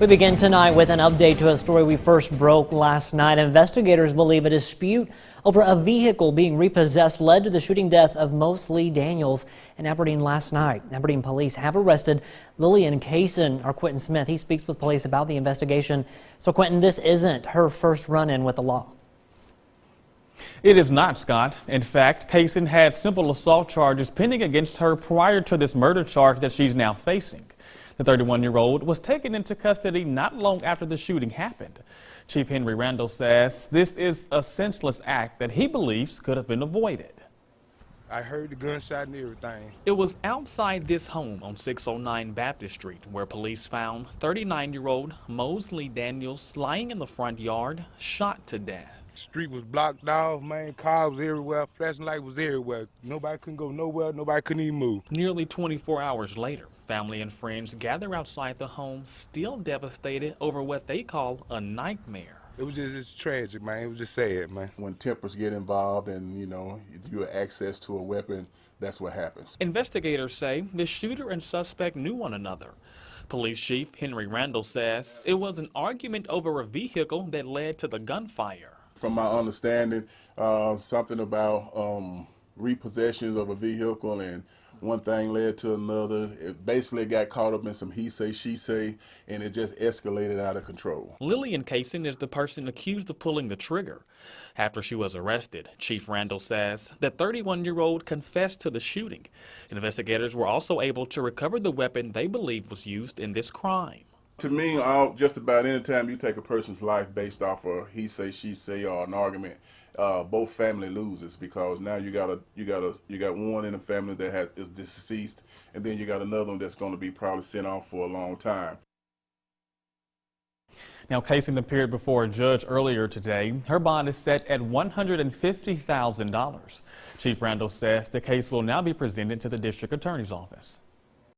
We begin tonight with an update to a story we first broke last night. Investigators believe a dispute over a vehicle being repossessed led to the shooting death of Mose Lee Daniels in Aberdeen last night. Aberdeen police have arrested Lillian Cayson, or Quentin Smith. He speaks with police about the investigation. So Quentin, this isn't her first run-in with the law. It is not, Scott. In fact, Cayson had simple assault charges pending against her prior to this murder charge that she's now facing. The 31-year-old was taken into custody not long after the shooting happened. Chief Henry Randall says this is a senseless act that he believes could have been avoided. I heard the gunshot and everything. It was outside this home on 609 Baptist Street where police found 39-year-old Mose Lee Daniels lying in the front yard, shot to death. The street was blocked off, man. Cars was everywhere, flashing light was everywhere. Nobody couldn't go nowhere, nobody couldn't even move. Nearly 24 hours later, family and friends gather outside the home, still devastated over what they call a nightmare. It was just tragic, man. It was just sad, man. When tempers get involved and, you have access to a weapon, that's what happens. Investigators say the shooter and suspect knew one another. Police Chief Henry Randall says it was an argument over a vehicle that led to the gunfire. From my understanding, something about repossessions of a vehicle, and one thing led to another. It basically got caught up in some he say, she say, and it just escalated out of control. Lillian Cayson is the person accused of pulling the trigger. After she was arrested, Chief Randall says the 31-year-old confessed to the shooting. Investigators were also able to recover the weapon they believe was used in this crime. To me, just about any time you take a person's life based off of he say, she say, or an argument, both family loses, because now you got one in the family that is deceased, and then you got another one that's going to be probably sent off for a long time. Now, Cayson appeared before a judge earlier today. Her bond is set at $150,000. Chief Randall says the case will now be presented to the district attorney's office.